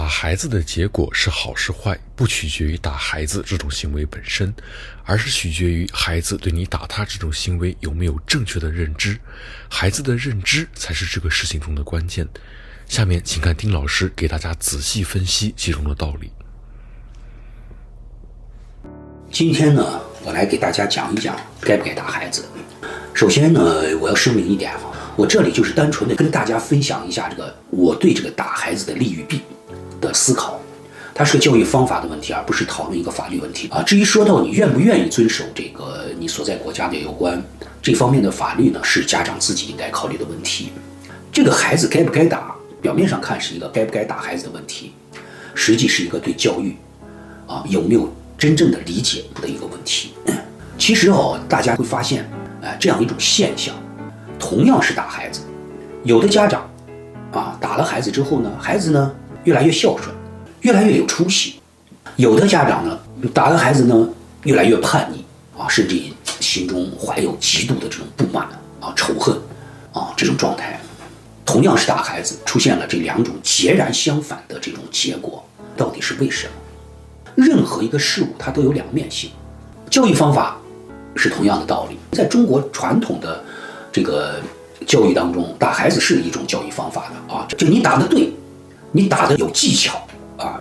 孩子的结果是好是坏，不取决于打孩子这种行为本身，而是取决于孩子对你打他这种行为有没有正确的认知。孩子的认知才是这个事情中的关键。下面请看丁老师给大家仔细分析其中的道理。今天呢，我来给大家讲一讲该不该打孩子。首先呢，我要声明一点啊，我这里就是单纯的跟大家分享一下我对这个打孩子的利与弊的思考，它是个教育方法的问题，而不是讨论一个法律问题啊。至于说到你愿不愿意遵守这个你所在国家的有关这方面的法律呢，是家长自己应该考虑的问题。这个孩子该不该打，表面上看是一个该不该打孩子的问题，实际是一个对教育有没有真正的理解的一个问题。其实大家会发现这样一种现象，同样是打孩子，有的家长打了孩子之后呢，孩子呢越来越孝顺，越来越有出息；有的家长呢打了孩子呢越来越叛逆甚至心中怀有极度的这种不满仇恨这种状态。同样是打孩子，出现了这两种截然相反的这种结果，到底是为什么？任何一个事物它都有两面性，教育方法是同样的道理。在中国传统的这个教育当中，打孩子是一种教育方法的就你打得对，你打得有技巧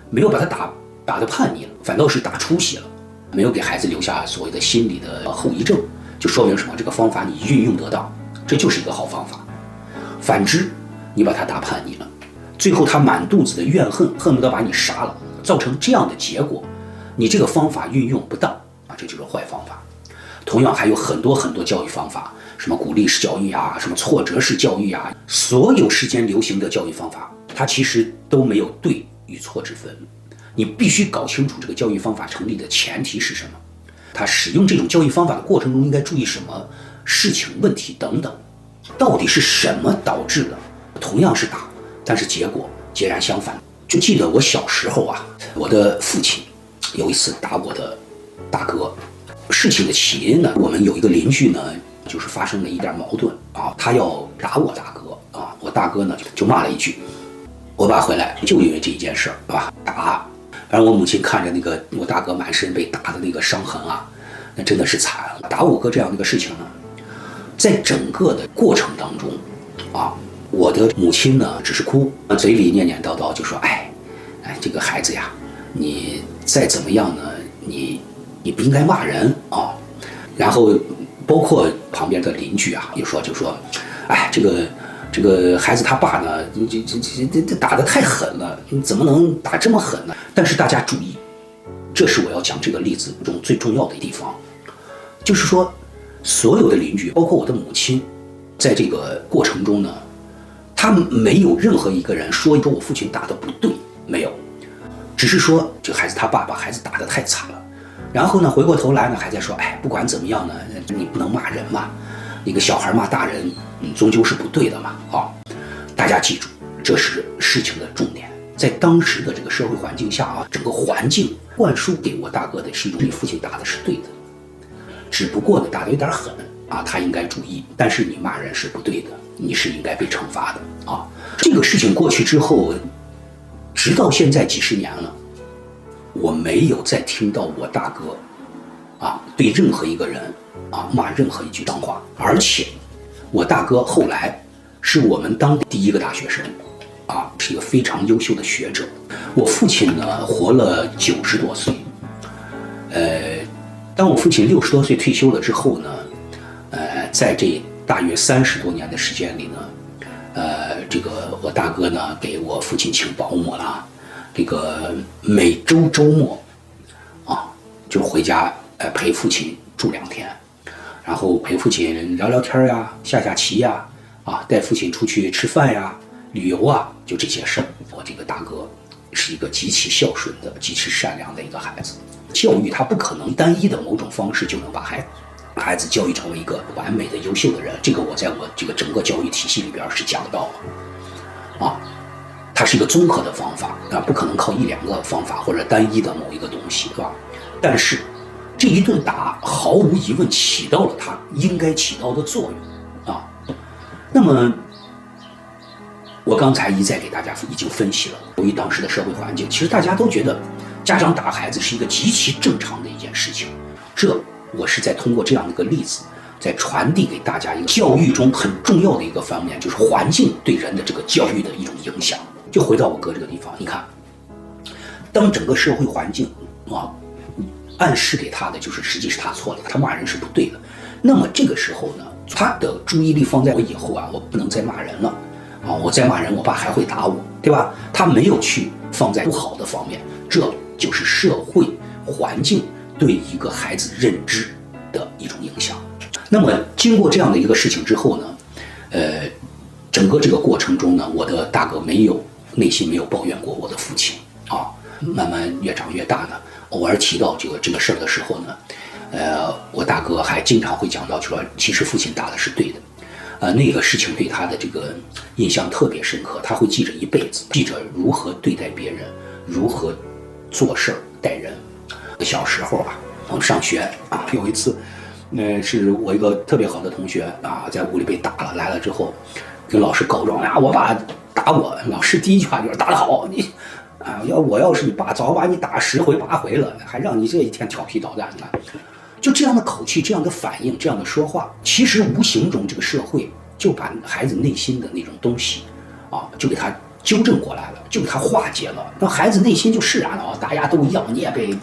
没有把他打得叛逆了，反倒是打出息了，没有给孩子留下所谓的心理的后遗症，就说明什么？这个方法你运用得当，这就是一个好方法。反之，你把他打叛逆了，最后他满肚子的怨恨，恨不得把你杀了，造成这样的结果，你这个方法运用不当这就是坏方法。同样还有很多很多教育方法，什么鼓励式教育什么挫折式教育所有世间流行的教育方法，它其实都没有对与错之分。你必须搞清楚这个教育方法成立的前提是什么，他使用这种教育方法的过程中应该注意什么事情、问题等等，到底是什么导致了同样是打，但是结果截然相反。就记得我小时候我的父亲有一次打我的大哥。事情的起因呢，我们有一个邻居呢，就是发生了一点矛盾他要打我大哥我大哥呢就骂了一句，我爸回来就因为这一件事打。然后我母亲看着那个我大哥满身被打的那个伤痕那真的是惨。打我哥这样的一个事情呢，在整个的过程当中我的母亲呢只是哭，嘴里念念叨叨就说这个孩子呀，你再怎么样呢，你不应该骂人然后包括旁边的邻居就说这个孩子他爸呢，这打得太狠了，你怎么能打这么狠呢？但是大家注意，这是我要讲这个例子中最重要的地方，就是说所有的邻居，包括我的母亲，在这个过程中呢，他没有任何一个人说我父亲打得不对，没有，只是说这孩子他爸把孩子打得太惨了。然后呢，回过头来呢，还在说，不管怎么样呢，你不能骂人嘛，一个小孩骂大人，终究是不对的嘛。大家记住，这是事情的重点。在当时的这个社会环境下整个环境灌输给我大哥的是一种你父亲打的是对的，只不过呢打得有点狠他应该注意，但是你骂人是不对的，你是应该被惩罚的这个事情过去之后，直到现在几十年了，我没有再听到我大哥对任何一个人骂任何一句脏话。而且我大哥后来是我们当地第一个大学生是一个非常优秀的学者。我父亲呢活了90多岁，当我父亲60多岁退休了之后呢，在这大约30多年的时间里呢，这个我大哥呢给我父亲请保姆了，这个每周周末就回家陪父亲住2天，然后陪父亲聊聊天下下棋带父亲出去吃饭旅游就这些事儿。我这个大哥是一个极其孝顺的、极其善良的一个孩子。教育他不可能单一的某种方式就能把孩子教育成为一个完美的、优秀的人。这个我在我这个整个教育体系里边是讲到它是一个综合的方法不可能靠1-2个方法或者单一的某一个东西，是吧？但是这一顿打毫无疑问起到了它应该起到的作用那么我刚才一再给大家已经分析了，由于当时的社会环境，其实大家都觉得家长打孩子是一个极其正常的一件事情。这我是在通过这样的一个例子，在传递给大家一个教育中很重要的一个方面，就是环境对人的这个教育的一种影响。就回到我哥这个地方，你看，当整个社会环境暗示给他的就是实际是他错了，他骂人是不对的。那么这个时候呢，他的注意力放在我以后我不能再骂人了。我再骂人，我爸还会打我，对吧？他没有去放在不好的方面，这就是社会环境对一个孩子认知的一种影响。那么经过这样的一个事情之后呢，整个这个过程中呢，我的大哥内心没有抱怨过我的父亲慢慢越长越大呢，偶尔提到这个事儿的时候呢，我大哥还经常会讲到说，其实父亲打的是对的。那个事情对他的这个印象特别深刻，他会记着一辈子，记着如何对待别人，如何做事待人。小时候我们上学有一次，是我一个特别好的同学在屋里被打了，来了之后跟老师告状我爸打我，老师第一句话就是打得好，你要是你爸早把你打10回8回了，还让你这一天调皮捣蛋呢。就这样的口气，这样的反应，这样的说话，其实无形中这个社会就把孩子内心的那种东西就给他纠正过来了，就给他化解了。那孩子内心就释然了大家都一样，你也被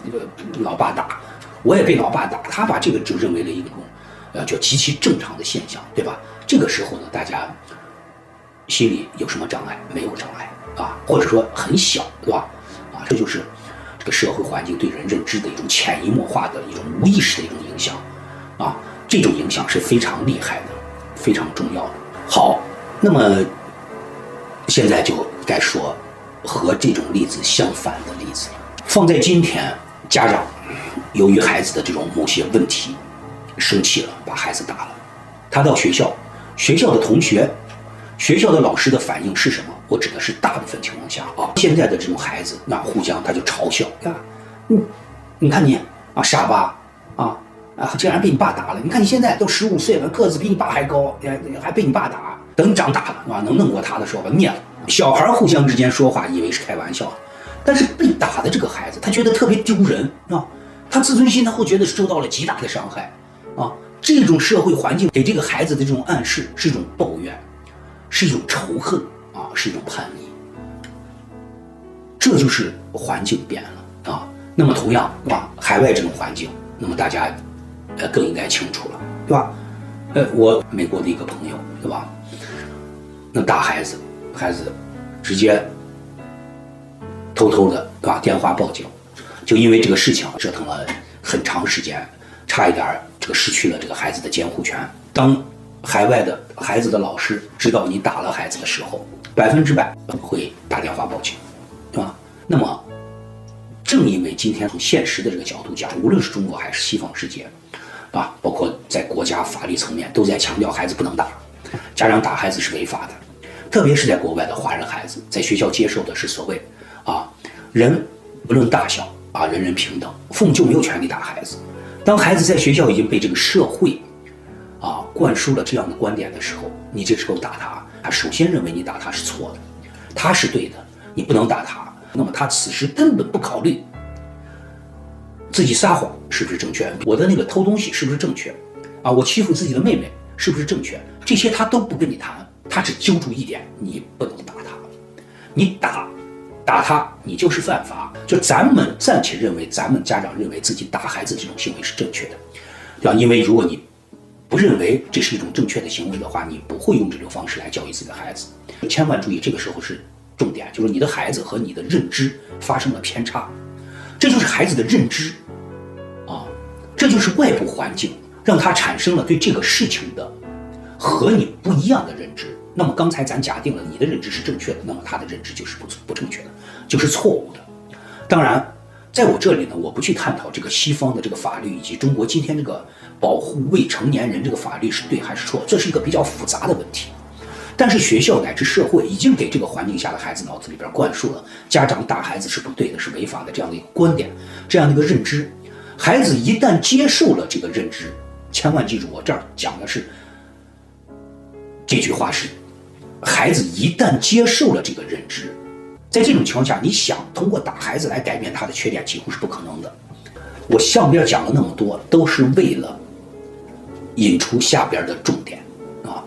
老爸打，我也被老爸打，他把这个就认为了一种就极其正常的现象，对吧？这个时候呢，大家心里有什么障碍？没有障碍或者说很小，对吧？这就是这个社会环境对人认知的一种潜移默化的一种无意识的一种影响这种影响是非常厉害的，非常重要的。好，那么现在就该说和这种例子相反的例子了。放在今天，家长由于孩子的这种某些问题生气了，把孩子打了，他到学校，学校的同学、学校的老师的反应是什么？我指的是大部分情况下现在的这种孩子互相他就嘲笑你看你傻吧竟然被你爸打了，你看你现在都15岁了，个子比你爸还高，还被你爸打，等你长大了能弄过他的时候把灭了。小孩互相之间说话以为是开玩笑，但是被打的这个孩子他觉得特别丢人他自尊心他会觉得受到了极大的伤害这种社会环境给这个孩子的这种暗示是一种抱怨，是一种仇恨是一种叛逆。这就是环境变了那么同样海外这种环境，那么大家更应该清楚了，对吧？我美国的一个朋友，对吧？那打孩子直接偷偷的电话报警，就因为这个事情折腾了很长时间，差一点这个失去了这个孩子的监护权。当海外的孩子的老师知道你打了孩子的时候，100%会打电话报警，对吧？那么正因为今天从现实的这个角度讲，无论是中国还是西方世界包括在国家法律层面都在强调孩子不能打，家长打孩子是违法的。特别是在国外的华人孩子，在学校接受的是所谓人不论大小人人平等，父母就没有权利打孩子。当孩子在学校已经被这个社会灌输了这样的观点的时候，你这时候打他首先认为你打他是错的，他是对的，你不能打他。那么他此时根本不考虑自己撒谎是不是正确，我的那个偷东西是不是正确我欺负自己的妹妹是不是正确，这些他都不跟你谈，他只揪住一点，你不能打他，你打他你就是犯法。就咱们暂且认为，咱们家长认为自己打孩子这种行为是正确的，对吧？因为如果你不认为这是一种正确的行为的话，你不会用这种方式来教育自己的孩子。千万注意，这个时候是重点，就是你的孩子和你的认知发生了偏差，这就是孩子的认知这就是外部环境让他产生了对这个事情的和你不一样的认知。那么刚才咱假定了你的认知是正确的，那么他的认知就是不正确的，就是错误的。当然在我这里呢，我不去探讨这个西方的这个法律以及中国今天这个保护未成年人这个法律是对还是错，这是一个比较复杂的问题。但是学校乃至社会已经给这个环境下的孩子脑子里边灌输了家长打孩子是不对的，是违法的这样的一个观点，这样的一个认知。孩子一旦接受了这个认知，千万记住，我这儿讲的是这句话是孩子一旦接受了这个认知，在这种情况下，你想通过打孩子来改变他的缺点，几乎是不可能的。我上边讲了那么多，都是为了引出下边的重点啊。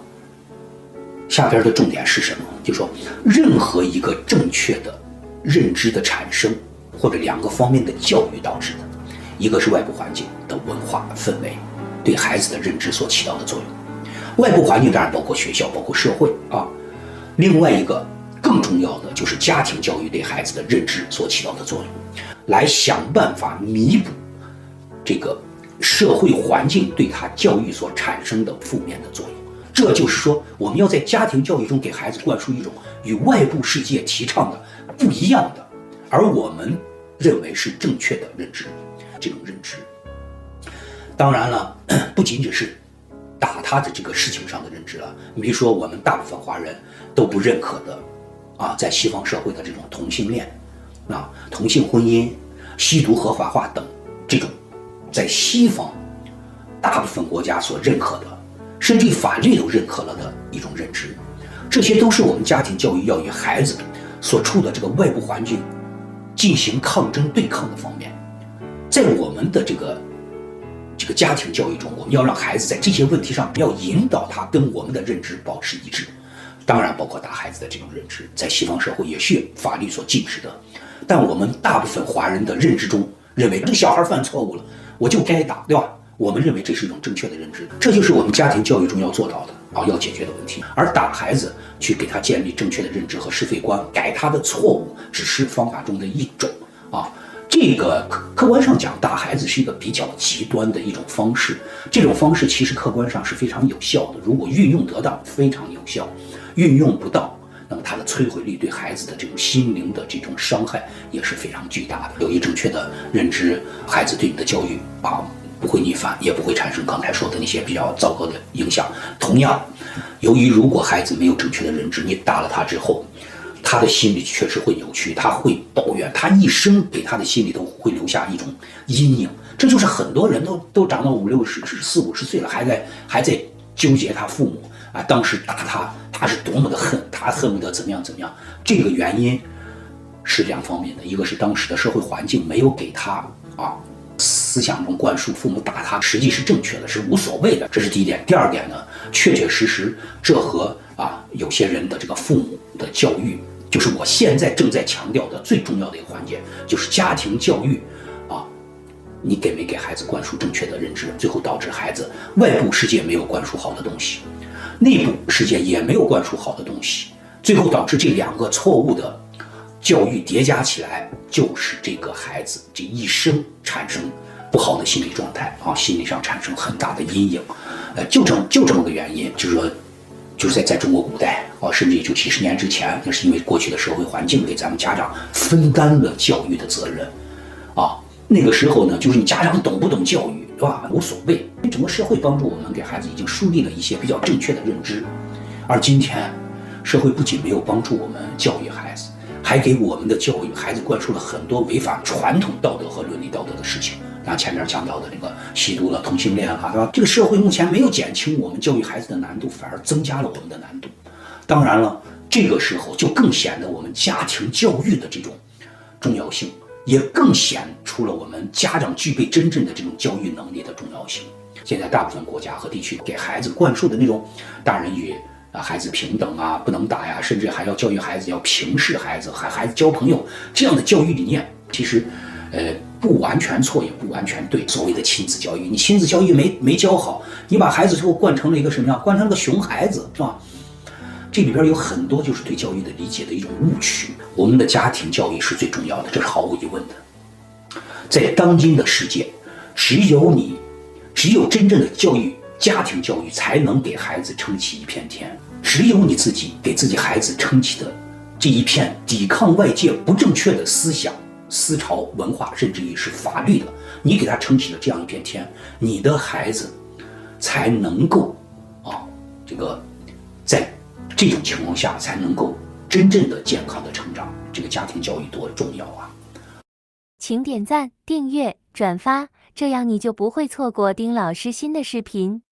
下边的重点是什么？就是说，任何一个正确的认知的产生，或者两个方面的教育导致的，一个是外部环境的文化氛围对孩子的认知所起到的作用。外部环境当然包括学校，包括社会啊。另外一个更重要的就是家庭教育对孩子的认知所起到的作用，来想办法弥补这个社会环境对他教育所产生的负面的作用。这就是说，我们要在家庭教育中给孩子灌输一种与外部世界提倡的不一样的，而我们认为是正确的认知。这种认知，当然了，不仅仅是打他的这个事情上的认知了。你比如说，我们大部分华人都不认可的啊，在西方社会的这种同性恋啊、同性婚姻、吸毒合法化等这种在西方大部分国家所认可的，甚至于法律都认可了的一种认知，这些都是我们家庭教育要与孩子所处的这个外部环境进行抗争对抗的方面。在我们的这个家庭教育中，我们要让孩子在这些问题上要引导他跟我们的认知保持一致，当然包括打孩子的这种认知，在西方社会也是法律所禁止的。但我们大部分华人的认知中认为，这个小孩犯错误了，我就该打，对吧？我们认为这是一种正确的认知，这就是我们家庭教育中要做到的啊，要解决的问题。而打孩子去给他建立正确的认知和是非观，改他的错误，只是方法中的一种啊。这个客观上讲，打孩子是一个比较极端的一种方式，这种方式其实客观上是非常有效的，如果运用得当，非常有效；运用不当，那么它的摧毁力对孩子的这种心灵的这种伤害也是非常巨大的。有一正确的认知，孩子对你的教育啊不会逆反，也不会产生刚才说的那些比较糟糕的影响。同样，由于如果孩子没有正确的认知，你打了他之后，他的心里确实会扭曲，他会抱怨，他一生给他的心里都会留下一种阴影。这就是很多人都长到50、60、40、50岁了，还在纠结他父母啊，当时打他，他是多么的恨，他恨不得怎么样怎么样。这个原因是两方面的，一个是当时的社会环境没有给他啊思想中灌输父母打他实际是正确的，是无所谓的，这是第一点。第二点呢，确确实实这和有些人的这个父母的教育，就是我现在正在强调的最重要的一个环节，就是家庭教育啊，你给没给孩子灌输正确的认知，最后导致孩子外部世界没有灌输好的东西，内部世界也没有灌输好的东西，最后导致这两个错误的教育叠加起来，就是这个孩子这一生产生不好的心理状态啊，心理上产生很大的阴影。就这么个原因，就是说，就是在中国古代啊，甚至也就几十年之前，那是因为过去的社会环境给咱们家长分担了教育的责任啊。那个时候呢，就是你家长懂不懂教育，对吧？无所谓，整个社会帮助我们给孩子已经树立了一些比较正确的认知。而今天，社会不仅没有帮助我们教育孩子，还给我们的教育孩子灌输了很多违反传统道德和伦理道德的事情。像前面讲到的那个吸毒了、同性恋啊，对吧？这个社会目前没有减轻我们教育孩子的难度，反而增加了我们的难度。当然了，这个时候就更显得我们家庭教育的这种重要性，也更显出了我们家长具备真正的这种教育能力的重要性。现在大部分国家和地区给孩子灌输的那种大人与孩子平等啊，不能打呀，甚至还要教育孩子要平视孩子，还孩子交朋友这样的教育理念，其实不完全错，也不完全对。所谓的亲子教育，你亲子教育没教好，你把孩子最后惯成了一个什么样？惯成了个熊孩子，是吧？这里边有很多就是对教育的理解的一种误区。我们的家庭教育是最重要的，这是毫无疑问的。在当今的世界，只有真正的教育，家庭教育才能给孩子撑起一片天。只有你自己给自己孩子撑起的这一片抵抗外界不正确的思想、思潮、文化，甚至于是法律的，你给他撑起了这样一片天，你的孩子才能够在这种情况下才能够真正的健康的成长。这个家庭教育多重要啊！请点赞、订阅、转发，这样你就不会错过丁老师新的视频。